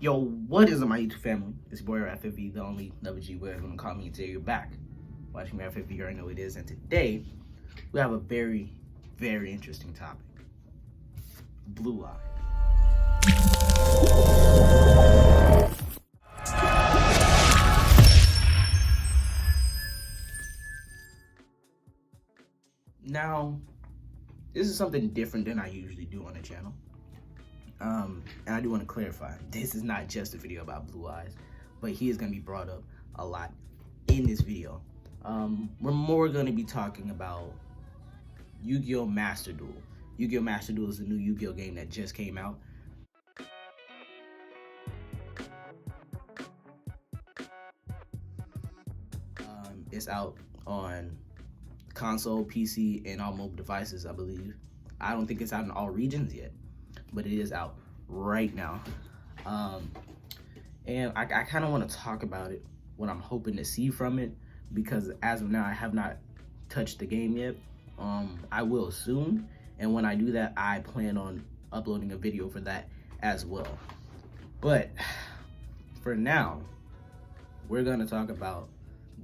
Yo, what is up, my YouTube family? It's your boy Arrahaffv, the only WG where gonna call me until you're back. Watching Arrahaffv, you already know what it is, and today we have a very, very interesting topic. Blue Eye. Now, this is something different than I usually do on the channel. And I do want to clarify, this is not just a video about blue eyes, but he is going to be brought up a lot in this video. We're more going to be talking about Yu-Gi-Oh! Master Duel. Yu-Gi-Oh! Master Duel is the new Yu-Gi-Oh! Game that just came out. It's out on console, PC, and all mobile devices, I believe. I don't think it's out in all regions yet, but it is out right now. And I kind of want to talk about it, what I'm hoping to see from it, because as of now I have not touched the game yet. I will soon, and when I do that, I plan on uploading a video for that as well. But for now, we're gonna talk about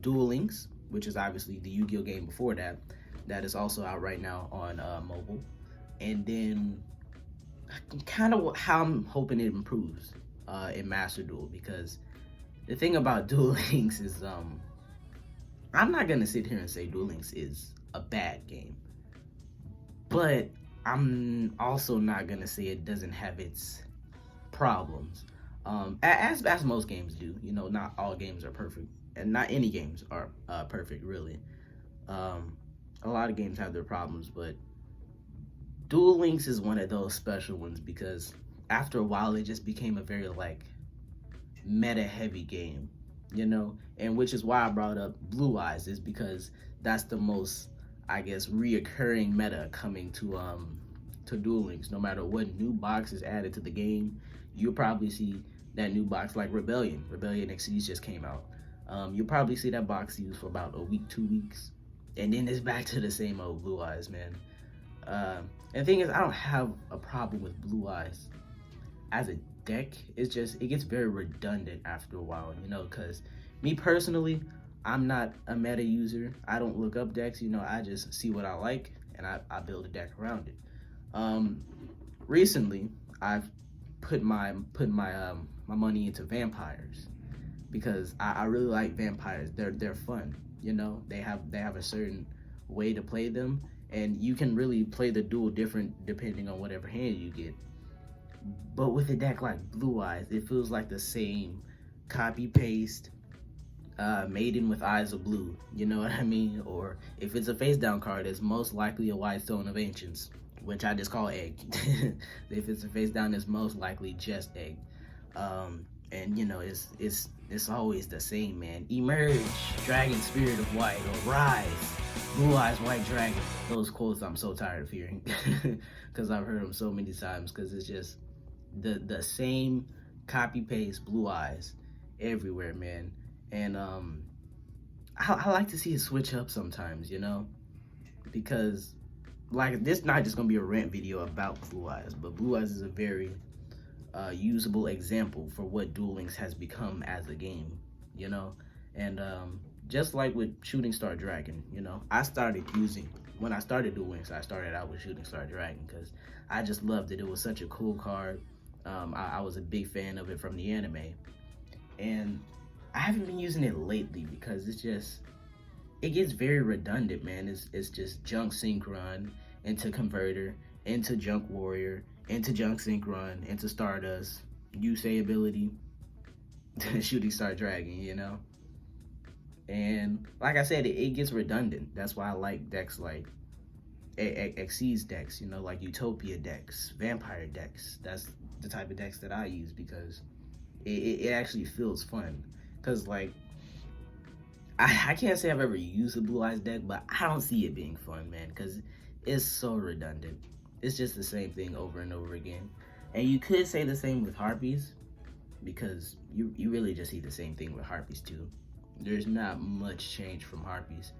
Duel Links, which is obviously the Yu-Gi-Oh! Game before that is also out right now on mobile, and then kind of how I'm hoping it improves in Master Duel, because the thing about Duel Links is I'm not gonna sit here and say Duel Links is a bad game, but I'm also not gonna say it doesn't have its problems, as most games do. You know, not all games are perfect, and not any games are perfect, really. A lot of games have their problems, but Duel Links is one of those special ones, because after a while it just became a very like meta heavy game, you know, and which is why I brought up Blue Eyes, is because that's the most, I guess, reoccurring meta coming to Duel Links. No matter what new box is added to the game, you'll probably see that new box, like Rebellion XCs just came out. You'll probably see that box used for about a week, 2 weeks, and then it's back to the same old Blue Eyes, man. And the thing is, I don't have a problem with Blue Eyes as a deck. It's just, it gets very redundant after a while, you know, because me personally, I'm not a meta user. I don't look up decks, you know, I just see what I like, and I build a deck around it. Recently, I've put my money into vampires, because I really like vampires. They're fun, you know. They have a certain way to play them, and you can really play the duel different depending on whatever hand you get. But with a deck like Blue Eyes, it feels like the same copy paste Maiden with Eyes of Blue, you know what I mean? Or if it's a face down card, it's most likely a White Stone of Ancients, which I just call Egg. If it's a face down, it's most likely just Egg. And you know, it's always the same, man. Emerge, Dragon Spirit of White, or Rise, Blue Eyes, White Dragon. Those quotes I'm so tired of hearing, because I've heard them so many times, because it's just the same copy paste Blue Eyes everywhere, man. And I like to see it switch up sometimes, you know, because like, this not just gonna be a rant video about Blue Eyes, but Blue Eyes is a very usable example for what Duel Links has become as a game, you know. And just like with Shooting Star Dragon, you know, when I started Duel Links, I started out with Shooting Star Dragon because I just loved it. It was such a cool card. I was a big fan of it from the anime, and I haven't been using it lately because it gets very redundant, man. It's just Junk Synchron into Converter, into Junk Warrior, into Junk Synchron, into Stardust, Yusei ability, Shooting Star Dragon, you know? And like I said, it gets redundant. That's why I like decks like Xyz decks, you know, like Utopia decks, Vampire decks. That's the type of decks that I use, because it actually feels fun. Because like, I can't say I've ever used a Blue Eyes deck, but I don't see it being fun, man, because it's so redundant. It's just the same thing over and over again. And you could say the same with Harpies, because you really just see the same thing with Harpies too. There's not much change from Harpies.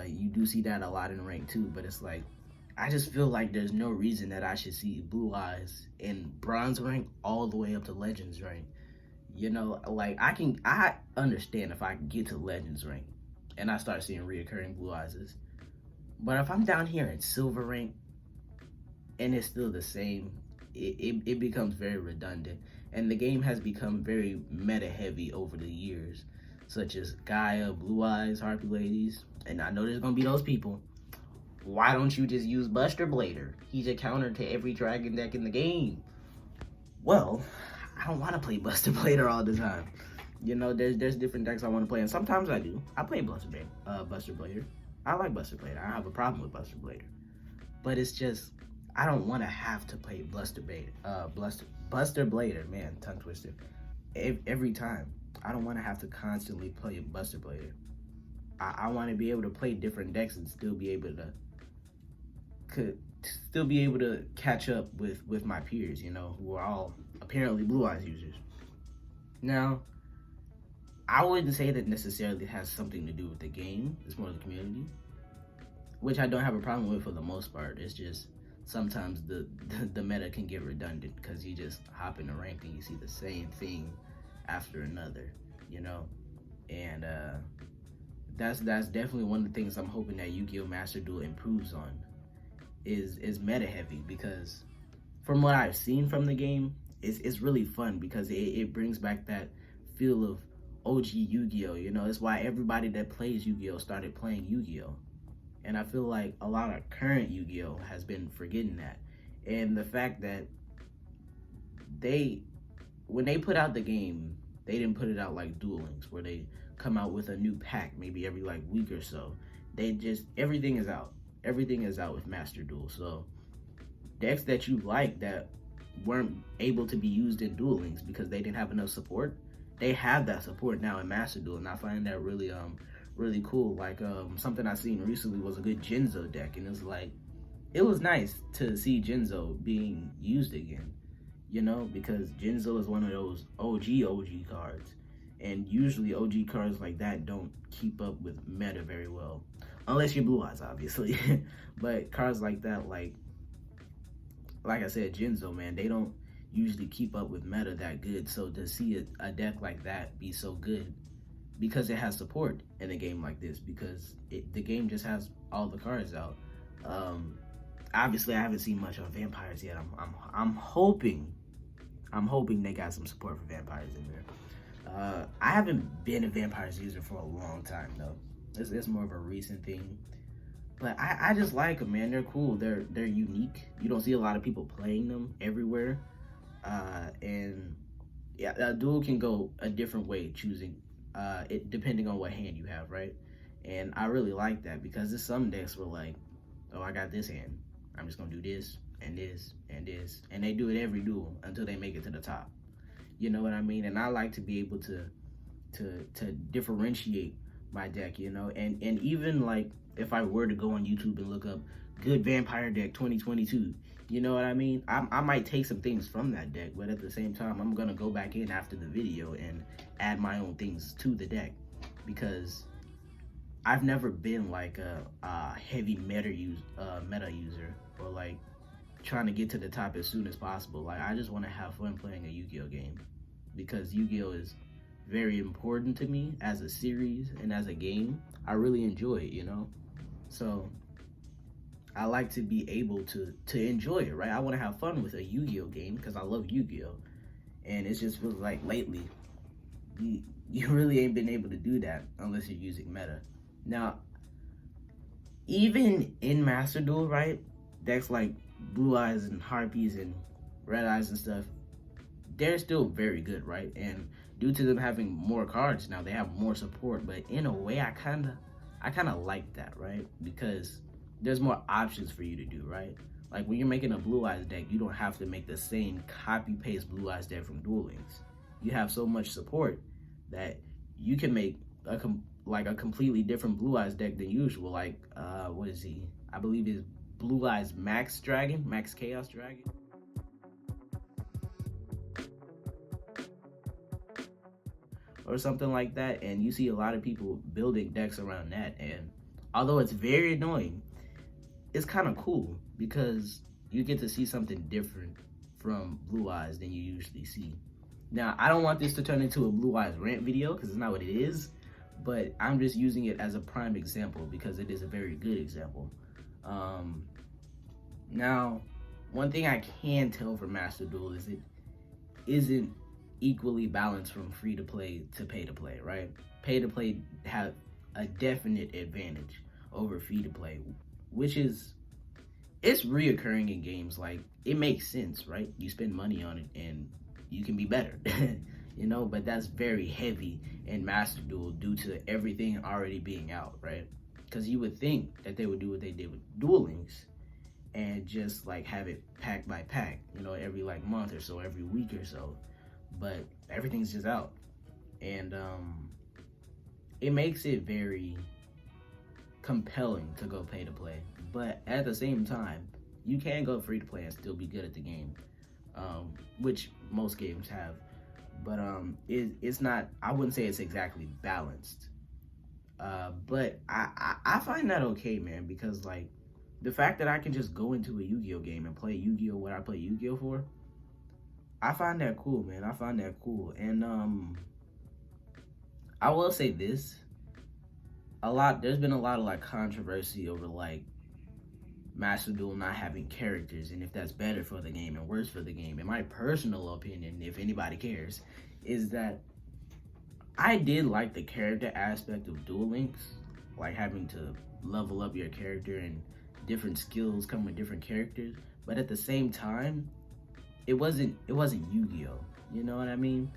You do see that a lot in rank too, but it's like, I just feel like there's no reason that I should see Blue Eyes in bronze rank all the way up to legends rank. You know, like I understand if I can get to legends rank and I start seeing reoccurring Blue Eyes. But if I'm down here in silver rank and it's still the same, it becomes very redundant. And the game has become very meta heavy over the years, such as Gaia, Blue Eyes, Harpy Ladies. And I know there's gonna be those people. Why don't you just use Buster Blader? He's a counter to every dragon deck in the game. Well, I don't want to play Buster Blader all the time. You know, there's different decks I want to play, and sometimes I do. I play Buster Blader. I like Buster Blader. I don't have a problem with Buster Blader. But it's just, I don't want to have to play Buster Blader, man, tongue twister, every time. I don't want to have to constantly play Buster Blader. I want to be able to play different decks and still be able to catch up with my peers, you know, who are all apparently Blue Eyes users. Now, I wouldn't say that necessarily has something to do with the game. It's more the community, which I don't have a problem with for the most part. It's just sometimes the meta can get redundant because you just hop in the rank and you see the same thing after another, you know. And that's definitely one of the things I'm hoping that Yu-Gi-Oh! Master Duel improves on is meta heavy, because from what I've seen from the game, it's really fun because it brings back that feel of OG Yu-Gi-Oh! You know, it's why everybody that plays Yu-Gi-Oh! Started playing Yu-Gi-Oh! And I feel like a lot of current Yu-Gi-Oh! Has been forgetting that. And the fact that when they put out the game, they didn't put it out like Duel Links, where they come out with a new pack maybe every like week or so. Everything is out. Everything is out with Master Duel. So decks that you like that weren't able to be used in Duel Links because they didn't have enough support, they have that support now in Master Duel, and I find that really really cool. Like something I seen recently was a good Jinzo deck, and it's like it was nice to see Jinzo being used again, you know, because Jinzo is one of those OG cards, and usually OG cards like that don't keep up with meta very well, unless you're Blue Eyes, obviously. But cards like that, like I said, Jinzo, man, they don't usually keep up with meta that good. So to see a deck like that be so good, because it has support in a game like this, because the game just has all the cards out. Obviously, I haven't seen much on Vampires yet. I'm hoping they got some support for Vampires in there. I haven't been a Vampires user for a long time though. It's more of a recent thing. But I just like them, man. They're cool. They're unique. You don't see a lot of people playing them everywhere. And yeah, Duel can go a different way, choosing it depending on what hand you have, right? And I really like that, because there's some decks where like, oh, I got this hand, I'm just gonna do this and this and this, and they do it every duel until they make it to the top. You know what I mean? And I like to be able to differentiate my deck, you know, and even like if I were to go on YouTube and look up good vampire deck 2022, you know what I mean? I might take some things from that deck, but at the same time, I'm gonna go back in after the video and add my own things to the deck, because I've never been like a heavy meta user, or like trying to get to the top as soon as possible. Like, I just want to have fun playing a Yu-Gi-Oh game, because Yu-Gi-Oh is very important to me as a series and as a game. I really enjoy it, you know? So I like to be able to enjoy it, right? I want to have fun with a Yu-Gi-Oh game because I love Yu-Gi-Oh. And it just feels like lately, you really ain't been able to do that unless you're using meta. Now, even in Master Duel, right, decks like Blue Eyes and Harpies and Red Eyes and stuff, they're still very good, right? And due to them having more cards now, they have more support. But in a way, I kind of like that, right? Because there's more options for you to do, right? Like when you're making a Blue Eyes deck, you don't have to make the same copy-paste Blue Eyes deck from Duel Links. You have so much support that you can make a completely different Blue Eyes deck than usual. Like, what is he? I believe he's Blue Eyes Max Chaos Dragon. Or something like that, and you see a lot of people building decks around that, and although it's very annoying, it's kind of cool, because you get to see something different from Blue Eyes than you usually see. Now, I don't want this to turn into a Blue Eyes rant video because it's not what it is, but I'm just using it as a prime example because it is a very good example. Now, one thing I can tell from Master Duel is it isn't equally balanced from free to play to pay to play, right? Pay to play have a definite advantage over free to play, which is, it's reoccurring in games. Like, it makes sense, right? You spend money on it and you can be better, you know, but that's very heavy in Master Duel due to everything already being out, right? Because you would think that they would do what they did with Duel Links and just like have it pack by pack, you know, every like month or so, every week or so, but everything's just out. And it makes it very compelling to go pay to play, but at the same time, you can go free to play and still be good at the game, which most games have. But it's not, I wouldn't say it's exactly balanced. But I find that okay, man, because like the fact that I can just go into a Yu-Gi-Oh game and play Yu-Gi-Oh what I play Yu-Gi-Oh for, I find that cool, man. I find that cool. And I will say this, there's been a lot of like controversy over like Master Duel not having characters and if that's better for the game and worse for the game. In my personal opinion, if anybody cares, is that I did like the character aspect of Duel Links, like having to level up your character and different skills come with different characters, but at the same time, it wasn't Yu-Gi-Oh, you know what I mean?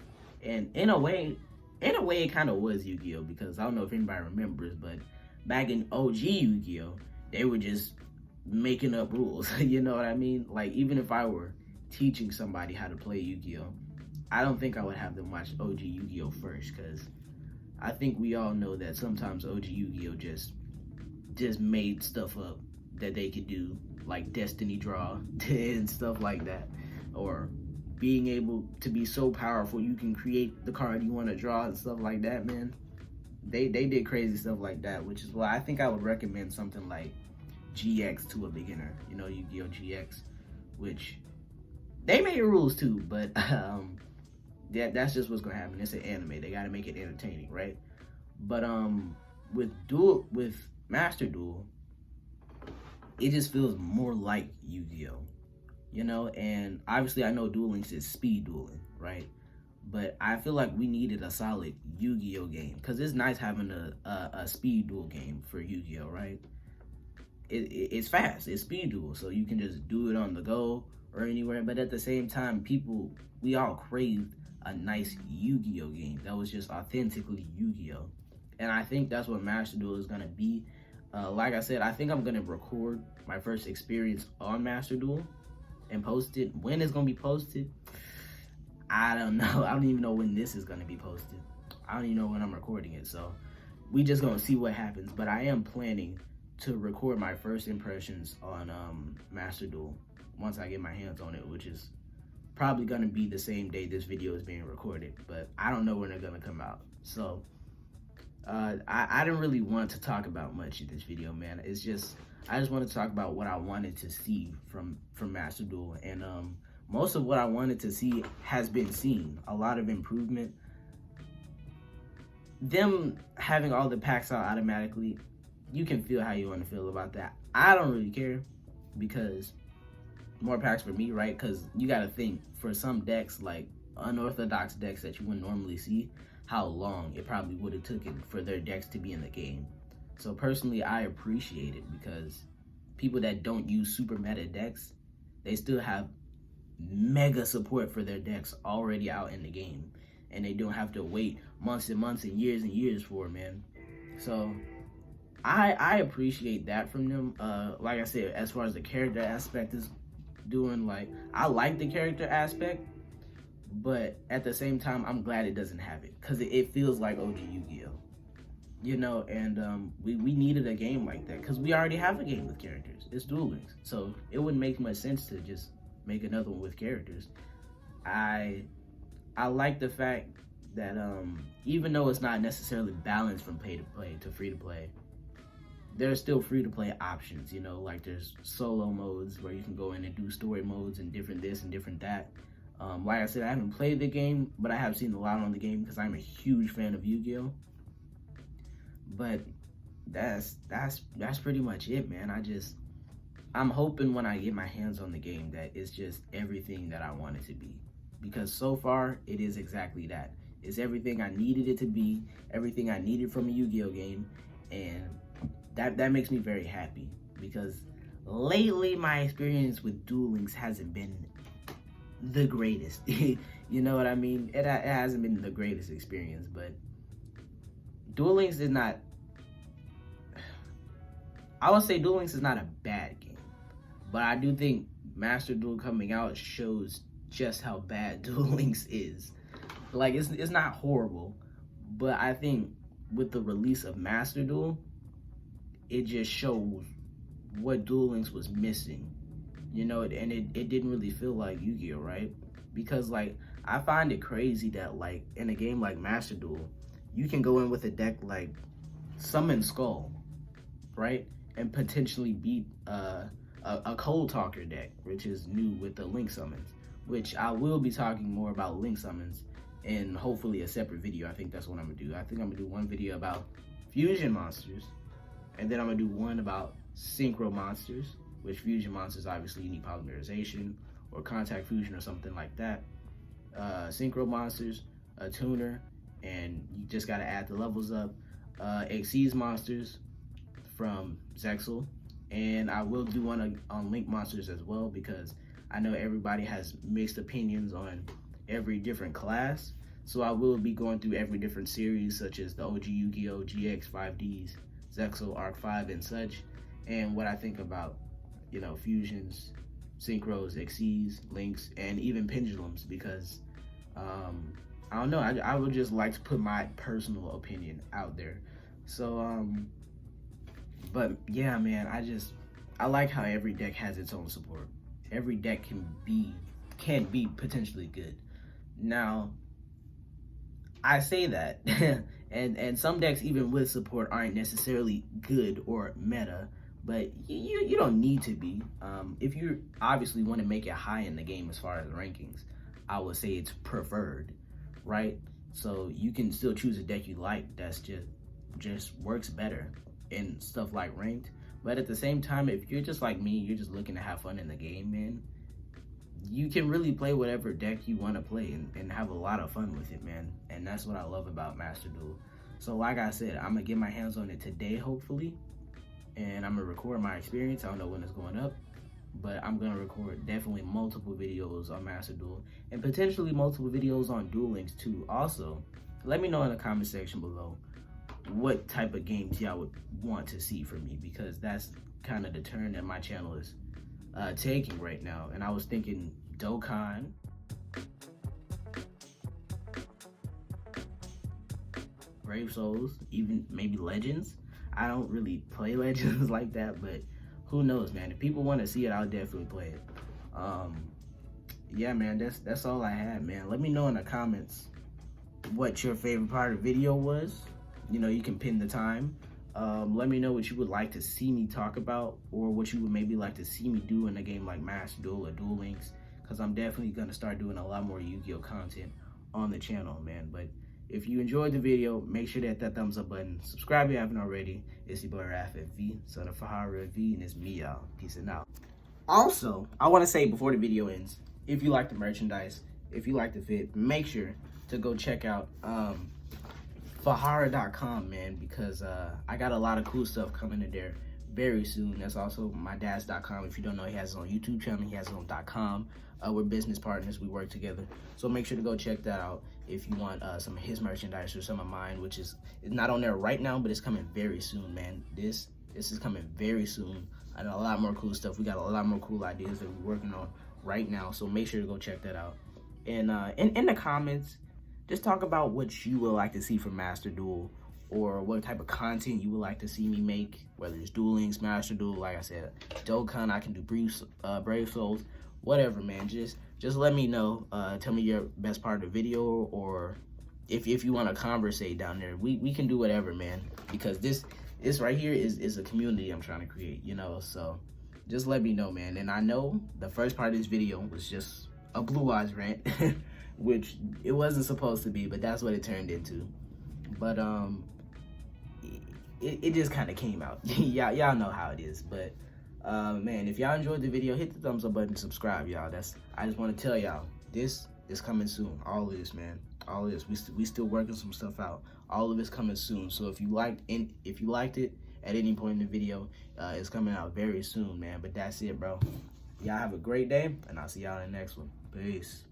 And in a way it kind of was Yu-Gi-Oh, because I don't know if anybody remembers, but back in OG Yu-Gi-Oh, they were just making up rules, you know what I mean? Like, even if I were teaching somebody how to play Yu-Gi-Oh, I don't think I would have them watch OG Yu-Gi-Oh first, because I think we all know that sometimes OG Yu-Gi-Oh just made stuff up that they could do, like Destiny Draw and stuff like that, or being able to be so powerful you can create the card you want to draw and stuff like that, man. They did crazy stuff like that, which is why I think I would recommend something like GX to a beginner, you know, Yu-Gi-Oh GX, which they made rules too, but that's just what's gonna happen. It's an anime, they gotta make it entertaining, right? But with Master Duel, it just feels more like Yu-Gi-Oh, you know. And obviously I know Duel Links is speed dueling, right? But I feel like we needed a solid Yu-Gi-Oh game, because it's nice having a speed duel game for Yu-Gi-Oh, right? It's fast, it's speed duel, so you can just do it on the go or anywhere. But at the same time, we all craved a nice Yu-Gi-Oh game that was just authentically Yu-Gi-Oh, and I think that's what Master Duel is gonna be. Like I said, I think I'm gonna record my first experience on Master Duel and post it. When it's gonna be posted, I don't know. I don't even know when this is gonna be posted. I don't even know when I'm recording it, so we just gonna see what happens. But I am planning to record my first impressions on Master Duel once I get my hands on it, which is probably gonna be the same day this video is being recorded, but I don't know when they're gonna come out. So I didn't really want to talk about much in this video, man. It's just, I just wanted to talk about what I wanted to see from Master Duel, and most of what I wanted to see has been seen. A lot of improvement. Them having all the packs out automatically, you can feel how you want to feel about that. I don't really care, because more packs for me, right? Because you got to think, for some decks, like unorthodox decks that you wouldn't normally see, how long it probably would have taken for their decks to be in the game. So personally, I appreciate it, because people that don't use super meta decks, they still have mega support for their decks already out in the game, and they don't have to wait months and months and years for it, man. So I appreciate that from them. Like I said, as far as the character aspect is doing, like, I like the character aspect, but at the same time, I'm glad it doesn't have it, because it feels like OG Yu-Gi-Oh, you know. And we needed a game like that, because we already have a game with characters. It's Duel Links, so it wouldn't make much sense to just make another one with characters. I like the fact that even though it's not necessarily balanced from pay to play to free to play, there's still free to play options, you know, like there's solo modes where you can go in and do story modes and different this and different that. Like I said, I haven't played the game, but I have seen a lot on the game because I'm a huge fan of Yu-Gi-Oh. But that's pretty much it, man. I'm hoping when I get my hands on the game that it's just everything that I want it to be, because so far it is exactly that. It's everything I needed it to be, everything I needed from a Yu-Gi-Oh game, and that makes me very happy, because lately my experience with Duel Links hasn't been the greatest. You know what I mean? It hasn't been the greatest experience, but Duel Links is not, I would say Duel Links is not a bad game, but I do think Master Duel coming out shows just how bad Duel Links is. Like, it's not horrible, but I think with the release of Master Duel, it just shows what Duel Links was missing, you know, and it didn't really feel like Yu-Gi-Oh, right? Because, like, I find it crazy that, like, in a game like Master Duel, you can go in with a deck like Summon Skull, right? And potentially beat a Cold Talker deck, which is new with the Link Summons, which I will be talking more about Link Summons in hopefully a separate video. I think that's what I'm gonna do. I think I'm gonna do one video about fusion monsters, and then I'm gonna do one about synchro monsters, which fusion monsters, obviously you need polymerization or contact fusion or something like that. Synchro monsters, a tuner, and you just gotta add the levels up. Xyz monsters from Zexal, and I will do one on Link monsters as well, because I know everybody has mixed opinions on every different class, so I will be going through every different series, such as the OG Yu-Gi-Oh, GX, 5Ds, Zexal, Arc 5, and such, and what I think about, you know, fusions, synchros, Xyz, links, and even pendulums, because I don't know, I would just like to put my personal opinion out there. So but yeah, man, I like how every deck has its own support. Every deck can be potentially good. Now, I say that, and some decks even with support aren't necessarily good or meta, but you don't need to be. If you obviously want to make it high in the game as far as rankings, I would say it's preferred, right? So you can still choose a deck you like that's just works better in stuff like ranked. But at the same time, if you're just like me, you're just looking to have fun in the game, man, you can really play whatever deck you want to play and have a lot of fun with it, man. And that's what I love about Master Duel. So like I said, I'm gonna get my hands on it today, hopefully, and I'm gonna record my experience. I don't know when it's going up, but I'm gonna record definitely multiple videos on Master Duel, and potentially multiple videos on Duel Links too. Also, let me know in the comment section below what type of games y'all would want to see from me, because that's kind of the turn that my channel is taking right now. And I was thinking Dokkan, Brave Souls, even maybe Legends. I don't really play Legends like that, but who knows, man. If people want to see it, I'll definitely play it. Yeah, man, that's all I had, man. Let me know in the comments what your favorite part of the video was. You know, you can pin the time. Let me know what you would like to see me talk about, or what you would maybe like to see me do in a game like Master Duel or Duel Links, because I'm definitely going to start doing a lot more Yu-Gi-Oh content on the channel, man. But if you enjoyed the video, make sure to hit that thumbs up button. Subscribe if you haven't already. It's your boy Arrahaffv, son of Arrahaffv, and it's me, y'all. Peace out. Also, I want to say before the video ends, if you like the merchandise, if you like the fit, make sure to go check out Fahara.com, man, because I got a lot of cool stuff coming in there very soon. That's also my dad's.com. If you don't know, he has his own YouTube channel, he has his own .com. We're business partners, we work together, so make sure to go check that out if you want some of his merchandise or some of mine, which is not on there right now, but it's coming very soon, man. This is coming very soon. I know a lot more cool stuff. We got a lot more cool ideas that we're working on right now, so make sure to go check that out. And in the comments, just talk about what you would like to see from Master Duel, or what type of content you would like to see me make, whether it's Duel Links, Master Duel, like I said, Dokkan, I can do Brave Souls, whatever, man. Just let me know. Tell me your best part of the video, or if you want to conversate down there, we can do whatever, man, because It's right here is a community I'm trying to create, you know. So just let me know, man. And I know the first part of this video was just a Blue Eyes rant, which it wasn't supposed to be, but that's what it turned into. But it just kind of came out. Y'all know how it is. But man, if y'all enjoyed the video, hit the thumbs up button, subscribe, y'all. I just want to tell y'all, this is coming soon. All of this, man, all of this. We still working some stuff out. All of it's coming soon. So if you liked it at any point in the video, it's coming out very soon, man. But that's it, bro. Y'all have a great day, and I'll see y'all in the next one. Peace.